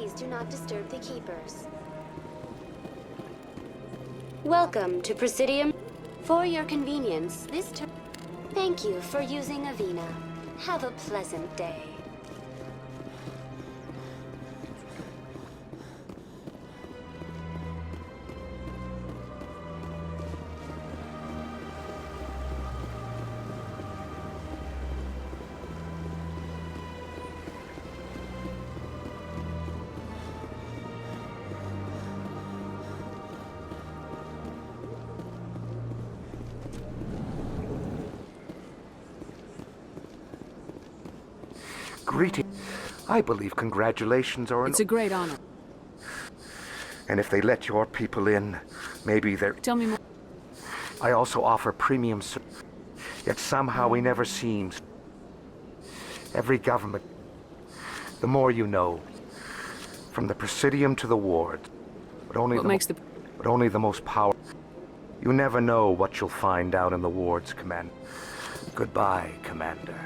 Please do not disturb the keepers. Welcome to Presidium. For your convenience, this turn. Thank you for using Avena. Have a pleasant day. Greetings. I believe congratulations are It's a great honor. And if they let your people in, maybe they're... Tell me more. I also offer premium yet somehow we never seems. Every government... The more you know. From the Presidium to the ward. But only But only the most powerful. You never know what you'll find out in the wards, Commander. Goodbye, Commander.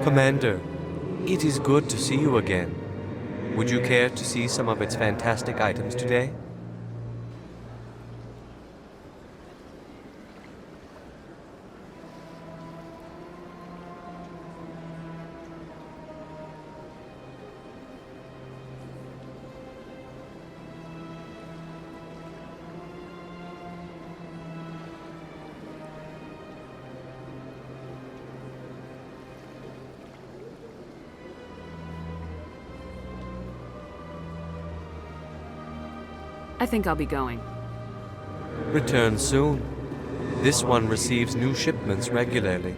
Commander, it is good to see you again. Would you care to see some of its fantastic items today? I think I'll be going. Return soon. This one receives new shipments regularly.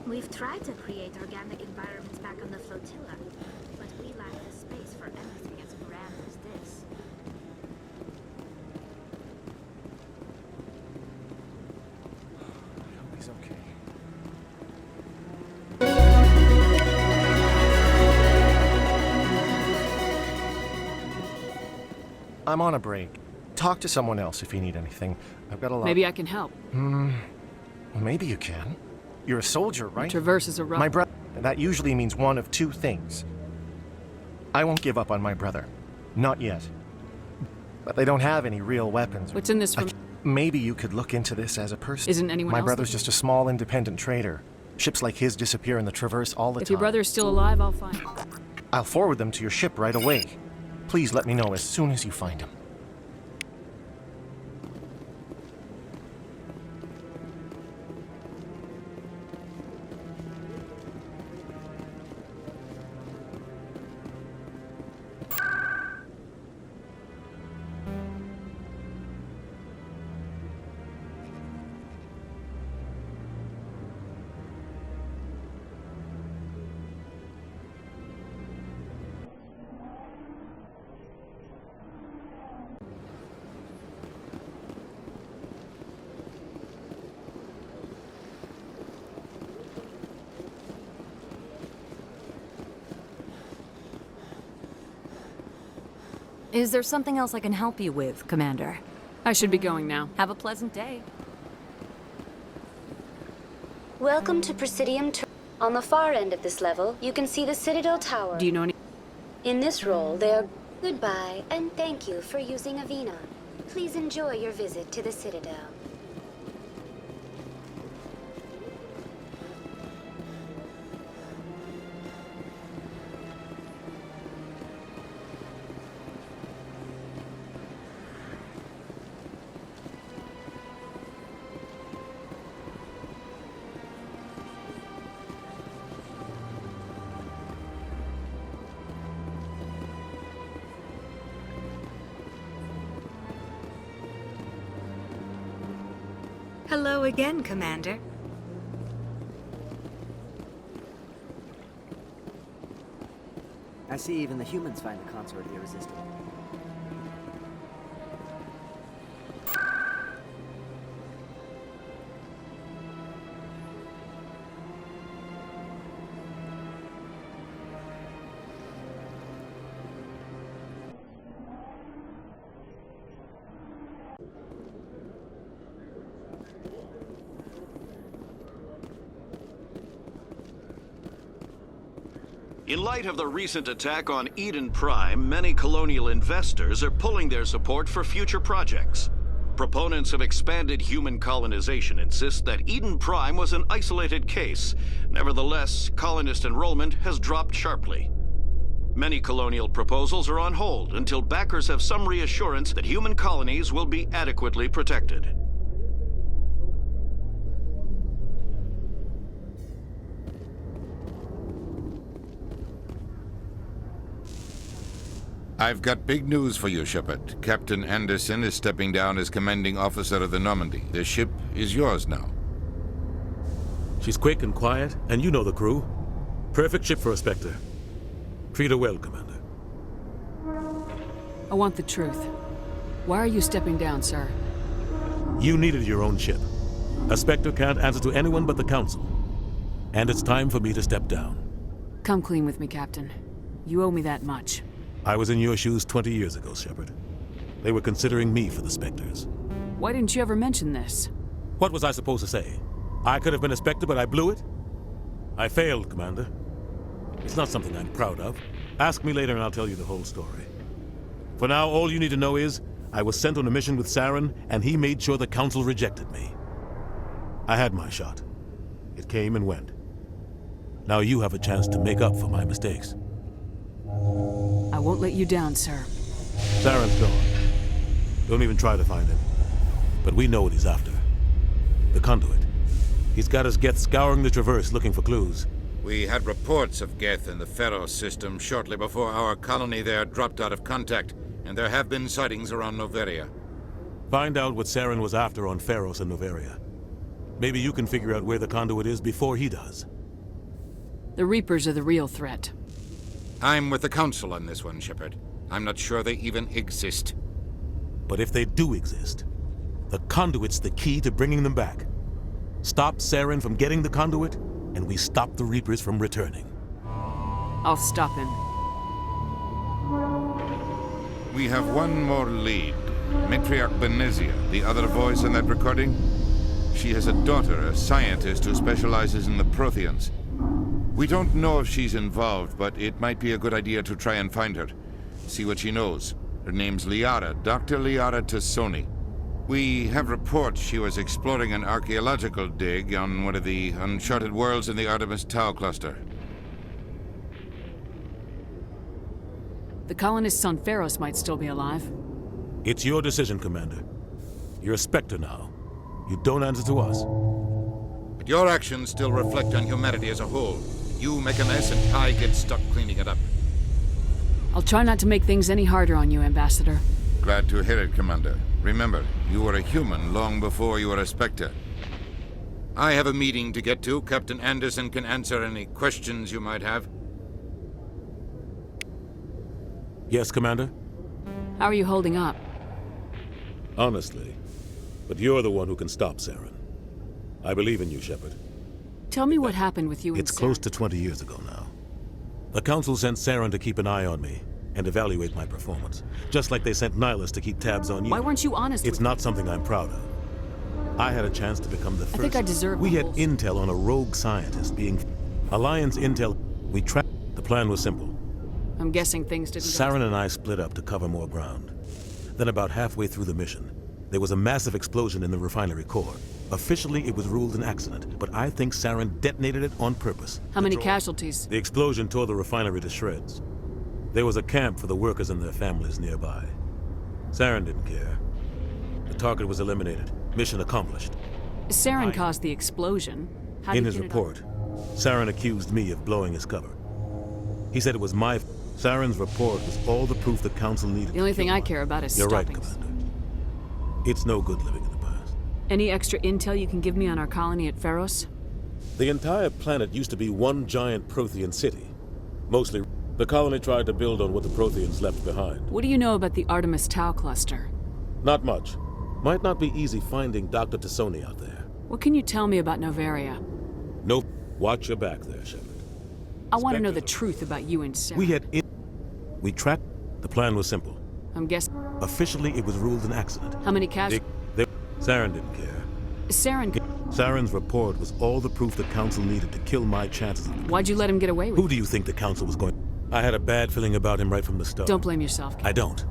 We've tried to create organic environments back on the flotilla, but we lack the space for anything as grand as this. I hope he's okay. I'm on a break. Talk to someone else if you need anything. I've got a lot... Maybe I can help. Maybe you can. You're a soldier, right? Traverse is a rough... My brother. That usually means one of two things. I won't give up on my brother. Not yet. But they don't have any real weapons. What's in this from... Maybe you could look into this as a person. Isn't anyone else... My brother's just a small independent trader. Ships like his disappear in the Traverse all the time. If your brother's still alive, I'll find him. I'll forward them to your ship right away. Please let me know as soon as you find him. Is there something else I can help you with, Commander? I should be going now. Have a pleasant day. Welcome to Presidium. On the far end of this level, you can see the Citadel Tower. Do you know any... In this role, they are goodbye and thank you for using Avina. Please enjoy your visit to the Citadel. Hello again, Commander. I see even the humans find the consort irresistible. In light of the recent attack on Eden Prime, many colonial investors are pulling their support for future projects. Proponents of expanded human colonization insist that Eden Prime was an isolated case. Nevertheless, colonist enrollment has dropped sharply. Many colonial proposals are on hold until backers have some reassurance that human colonies will be adequately protected. I've got big news for you, Shepard. Captain Anderson is stepping down as commanding officer of the Normandy. The ship is yours now. She's quick and quiet, and you know the crew. Perfect ship for a Spectre. Treat her well, Commander. I want the truth. Why are you stepping down, sir? You needed your own ship. A Spectre can't answer to anyone but the Council. And it's time for me to step down. Come clean with me, Captain. You owe me that much. I was in your shoes 20 years ago, Shepard. They were considering me for the Spectres. Why didn't you ever mention this? What was I supposed to say? I could have been a Spectre, but I blew it? I failed, Commander. It's not something I'm proud of. Ask me later and I'll tell you the whole story. For now, all you need to know is, I was sent on a mission with Saren, and he made sure the Council rejected me. I had my shot. It came and went. Now you have a chance to make up for my mistakes. I won't let you down, sir. Saren's gone. Don't even try to find him. But we know what he's after. The conduit. He's got his Geth scouring the Traverse looking for clues. We had reports of Geth in the Pharos system shortly before our colony there dropped out of contact, and there have been sightings around Noveria. Find out what Saren was after on Pharos and Noveria. Maybe you can figure out where the conduit is before he does. The Reapers are the real threat. I'm with the Council on this one, Shepard. I'm not sure they even exist. But if they do exist, the conduit's the key to bringing them back. Stop Saren from getting the conduit, and we stop the Reapers from returning. I'll stop him. We have one more lead. Matriarch Benezia, the other voice in that recording. She has a daughter, a scientist who specializes in the Protheans. We don't know if she's involved, but it might be a good idea to try and find her. See what she knows. Her name's Liara, Dr. Liara Tassoni. We have reports she was exploring an archaeological dig on one of the uncharted worlds in the Artemis Tau cluster. The colonists on Pharos might still be alive. It's your decision, Commander. You're a Spectre now. You don't answer to us. But your actions still reflect on humanity as a whole. You make a mess and I get stuck cleaning it up. I'll try not to make things any harder on you, Ambassador. Glad to hear it, Commander. Remember, you were a human long before you were a Spectre. I have a meeting to get to. Captain Anderson can answer any questions you might have. Yes, Commander? How are you holding up? Honestly. But you're the one who can stop Saren. I believe in you, Shepard. Tell me what happened with you and It's close Saren. to 20 years ago now. The Council sent Saren to keep an eye on me, and evaluate my performance. Just like they sent Nihilus to keep tabs on you. Why weren't you honest It's with not something I'm proud of. I had a chance to become the first. I think I deserve We the had whole intel on a rogue scientist being... Alliance intel. We tracked... The plan was simple. I'm guessing things didn't go... Saren and I split up to cover more ground. Then about halfway through the mission, there was a massive explosion in the refinery core. Officially, it was ruled an accident, but I think Saren detonated it on purpose. How many casualties? The explosion tore the refinery to shreds. There was a camp for the workers and their families nearby. Saren didn't care. The target was eliminated. Mission accomplished. Saren caused the explosion. How In did his you pin it on- report, Saren accused me of blowing his cover. He said it was my... Saren's report was all the proof the Council needed. The only thing I care about is You're right, stopping. Commander. It's no good living in the past. Any extra intel you can give me on our colony at Pharos? The entire planet used to be one giant Prothean city. Mostly, the colony tried to build on what the Protheans left behind. What do you know about the Artemis Tau cluster? Not much. Might not be easy finding Dr. Tassoni out there. What can you tell me about Novaria? No, watch your back there, Shepard. I want to know the truth about you and Saren. We tracked... The plan was simple. I'm guessing... Officially, it was ruled an accident. How many casualties? Saren didn't care. Saren's report was all the proof the Council needed to kill my chances of... Why'd you let him get away with it? Who do you think the Council was going... I had a bad feeling about him right from the start. Don't blame yourself. I don't.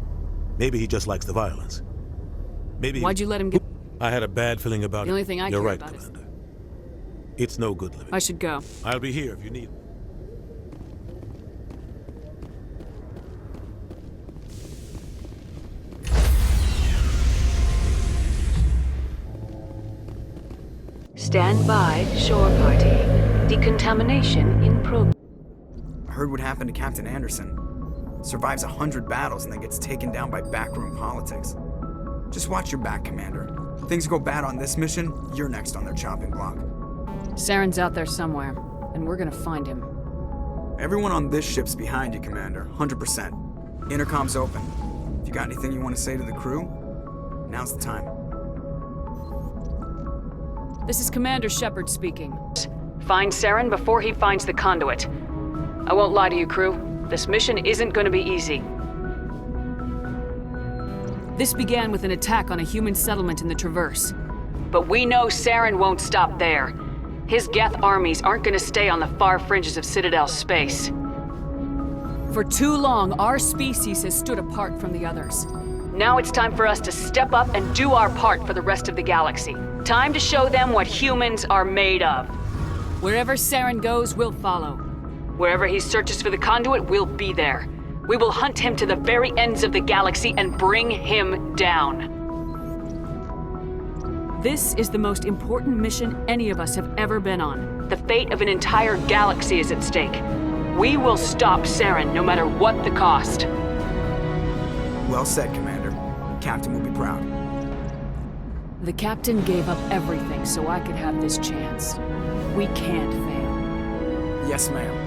Maybe he just likes the violence. Maybe... Why'd you let him get... I had a bad feeling about him. The only thing I You're care right, about is... Commander. It's no good living. I should go. I'll be here if you need... Stand by, shore party. Decontamination in progress. I heard what happened to Captain Anderson. Survives 100 battles and then gets taken down by backroom politics. Just watch your back, Commander. Things go bad on this mission, you're next on their chopping block. Saren's out there somewhere, and we're gonna find him. Everyone on this ship's behind you, Commander. 100%. Intercom's open. If you got anything you want to say to the crew, now's the time. This is Commander Shepard speaking. Find Saren before he finds the conduit. I won't lie to you, crew. This mission isn't going to be easy. This began with an attack on a human settlement in the Traverse. But we know Saren won't stop there. His Geth armies aren't going to stay on the far fringes of Citadel space. For too long, our species has stood apart from the others. Now it's time for us to step up and do our part for the rest of the galaxy. Time to show them what humans are made of. Wherever Saren goes, we'll follow. Wherever he searches for the conduit, we'll be there. We will hunt him to the very ends of the galaxy and bring him down. This is the most important mission any of us have ever been on. The fate of an entire galaxy is at stake. We will stop Saren no matter what the cost. Well said, Commander. Captain will be proud. The Captain gave up everything so I could have this chance. We can't fail. Yes, ma'am.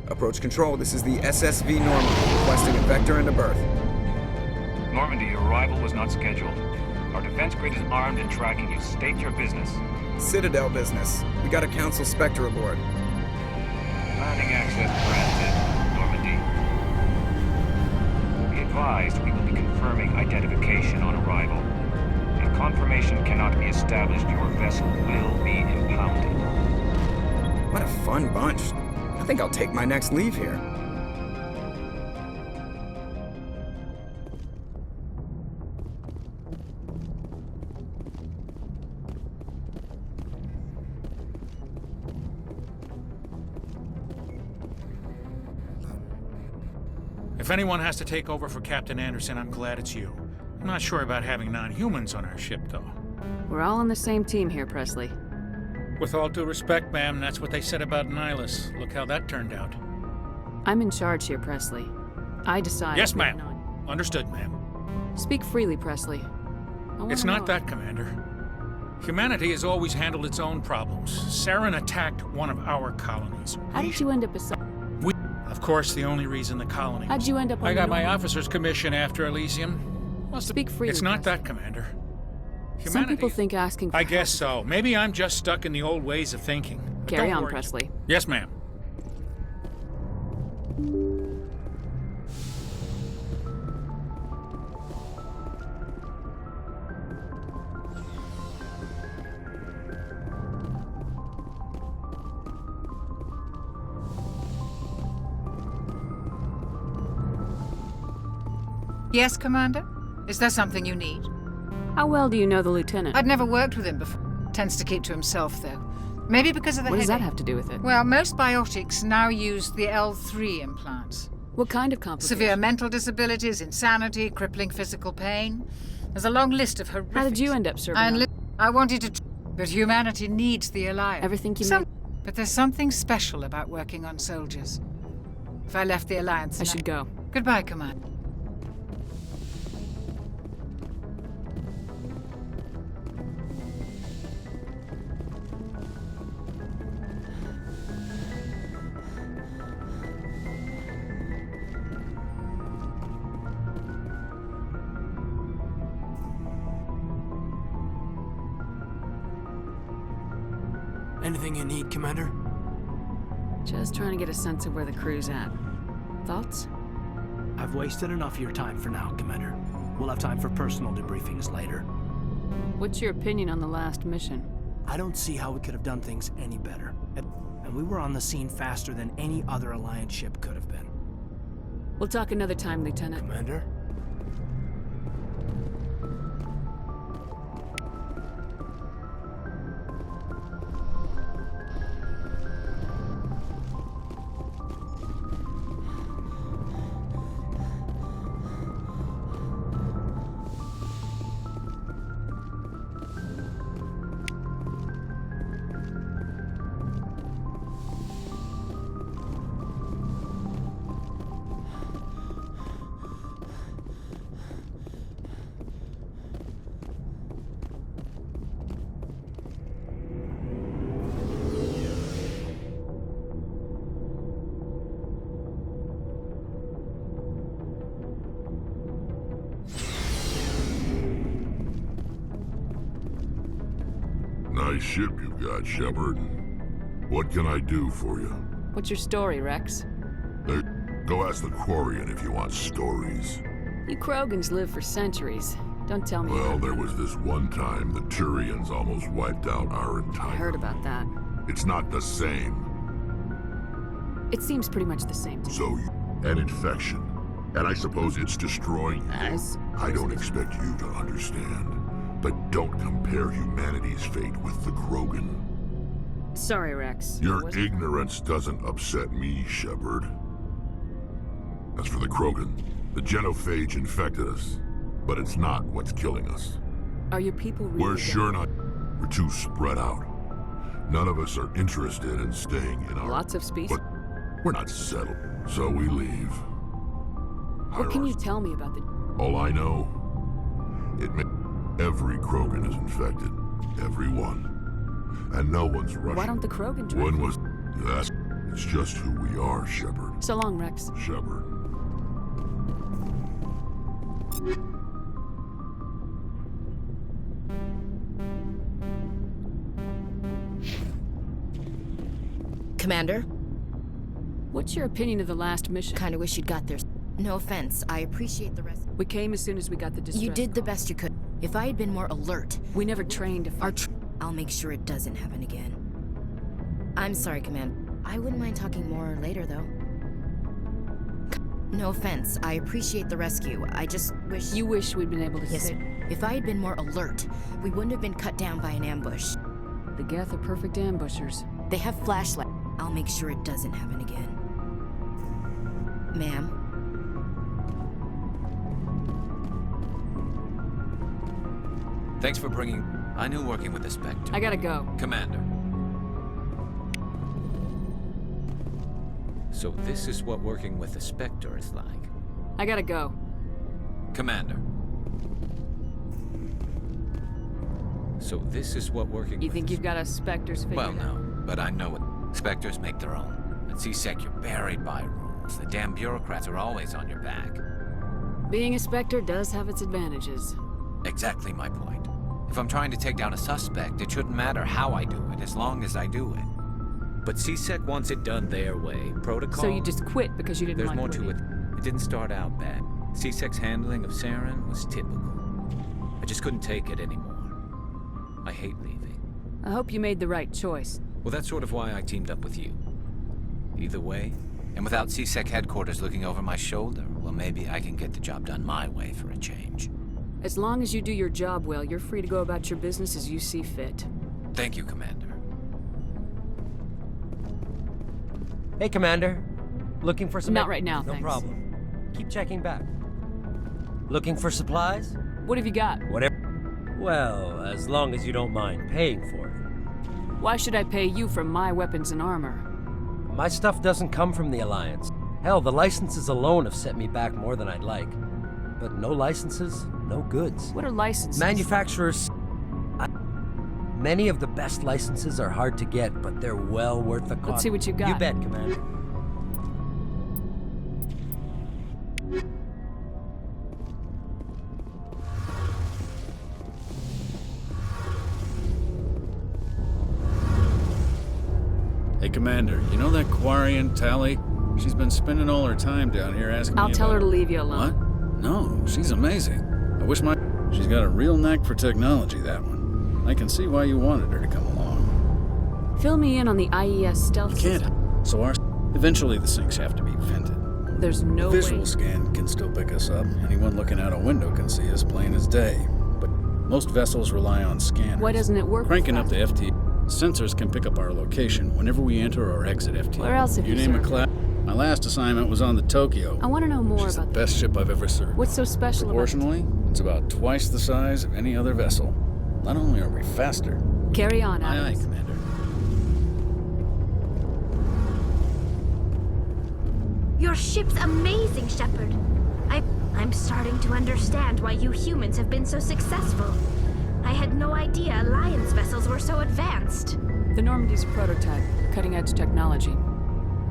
Approach control, this is the SSV Normandy, requesting a vector and a berth. Normandy, your arrival was not scheduled. Our defense grid is armed and tracking you. State your business. Citadel business. We got a Council Spectre aboard. Landing access granted, Normandy. Be advised, we will be confirming identification on arrival. If confirmation cannot be established, your vessel will be impounded. What a fun bunch. I think I'll take my next leave here. If anyone has to take over for Captain Anderson, I'm glad it's you. I'm not sure about having non-humans on our ship, though. We're all on the same team here, Presley. With all due respect, ma'am, that's what they said about Nihilus. Look how that turned out. I'm in charge here, Presley. I decide. Yes, ma'am. Understood, ma'am. Speak freely, Presley. It's not that, Commander. Humanity has always handled its own problems. Saren attacked one of our colonies. How did you end up beside... Of course, the only reason the colony... How'd you end up on I got my Normandy? officer's commission after Elysium. Speak freely, It's not Presley. that, Commander. Some people think asking for I guess help so. Maybe I'm just stuck in the old ways of thinking. But Carry don't on, worry. Presley. Yes, ma'am. Yes, Commander? Is there something you need? How well do you know the lieutenant? I'd never worked with him before. Tends to keep to himself, though. Maybe because of the What does that headache. have to do with it? Well, most biotics now use the L3 implants. What kind of complications? Severe mental disabilities, insanity, crippling physical pain. There's a long list of horrifics. How did you end up serving I wanted to... But humanity needs the Alliance. Everything you made... But there's something special about working on soldiers. If I left the Alliance... I should go. Goodbye, Commander. Anything you need, Commander? Just trying to get a sense of where the crew's at. Thoughts? I've wasted enough of your time for now, Commander. We'll have time for personal debriefings later. What's your opinion on the last mission? I don't see how we could have done things any better. And we were on the scene faster than any other Alliance ship could have been. We'll talk another time, Lieutenant. Commander? Nice ship you've got, Shepard. What can I do for you? What's your story, Rex? Go ask the Quarian if you want stories. You Krogans live for centuries. Don't tell me. Well, there was this one time the Turians almost wiped out our entire... I heard about that. It's not the same. It seems pretty much the same to me. So, an infection. And I suppose it's destroying you. I don't expect you to understand. But don't compare humanity's fate with the Krogan. Sorry, Rex. Your ignorance doesn't upset me, Shepard. As for the Krogan, the genophage infected us. But it's not what's killing us. Are your people really We're sure not. We're too spread out. None of us are interested in staying in our... Lots of species? But we're not settled, so we leave. What can you tell me about the... All I know, every Krogan is infected. Every one. And no one's rushing. Why don't the Krogan One was... Yes. It's just who we are, Shepard. So long, Rex. Shepard. Commander? What's your opinion of the last mission? Kinda wish you'd got there. No offense, I appreciate the rest. We came as soon as we got the distress You did the best you could. If I had been more alert... We never trained to fight. I'll make sure it doesn't happen again. I'm sorry, Commander. I wouldn't mind talking more later, though. No offense, I appreciate the rescue. I just wish... You wish we'd been able to Yes, if I had been more alert, we wouldn't have been cut down by an ambush. The Geth are perfect ambushers. They have flashlights. I'll make sure it doesn't happen again. Ma'am? Thanks for bringing... I knew working with the Spectre. I gotta go. Commander. So this is what working with the Spectre is like. I gotta go. Commander. So this is what working You with think you've got a Spectre's figured Well, out? no. But I know what... Spectres make their own. At C-Sec, you're buried by rules. The damn bureaucrats are always on your back. Being a Spectre does have its advantages. Exactly my point. If I'm trying to take down a suspect, it shouldn't matter how I do it, as long as I do it. But C-Sec wants it done their way. Protocol... So you just quit because you didn't There's like more to it. It didn't start out bad. C-Sec's handling of Saren was typical. I just couldn't take it anymore. I hate leaving. I hope you made the right choice. Well, that's sort of why I teamed up with you. Either way, and without C-Sec headquarters looking over my shoulder, well, maybe I can get the job done my way for a change. As long as you do your job well, you're free to go about your business as you see fit. Thank you, Commander. Hey, Commander. Looking for some... Not right now, No thanks. problem. Keep checking back. Looking for supplies? What have you got? Whatever. Well, as long as you don't mind paying for it. Why should I pay you for my weapons and armor? My stuff doesn't come from the Alliance. Hell, the licenses alone have set me back more than I'd like. But no licenses, no goods. What are licenses? Manufacturers... Many of the best licenses are hard to get, but they're well worth the cost. Let's see what you got. You bet, Commander. Hey, Commander, you know that Quarian, Tally? She's been spending all her time down here asking I'll me tell about... her to leave you alone. What? No, she's amazing. I wish my... She's got a real knack for technology, that one. I can see why you wanted her to come along. Fill me in on the IES stealth You system. can't. So our... Eventually the sinks have to be vented. There's no Visual way. scan can still pick us up. Anyone looking out a window can see us plain as day. But most vessels rely on scanners. Why doesn't it work? Cranking up the FT... Sensors can pick up our location whenever we enter or exit FT. Where else have you name a served? class. My last assignment was on the Tokyo. I want to know more She's about the best ship I've ever served. What's so special about it? Proportionally, it's about twice the size of any other vessel. Not only are we faster... Carry on, Aye, Adams. Commander. Your ship's amazing, Shepard. I'm starting to understand why you humans have been so successful. I had no idea Alliance vessels were so advanced. The Normandy's a prototype, cutting-edge technology.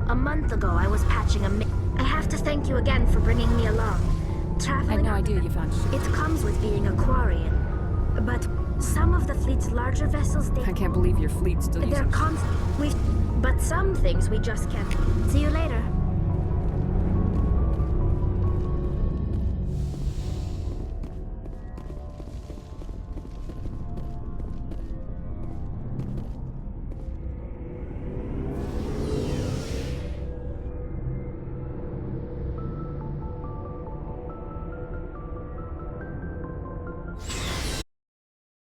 A month ago, I was patching a I have to thank you again for bringing me along. Traveling... I had no idea you found ship. It comes with being a Quarian. But some of the fleet's larger vessels, I can't believe your fleet still uses... They're constant. But some things we just can't. See you later.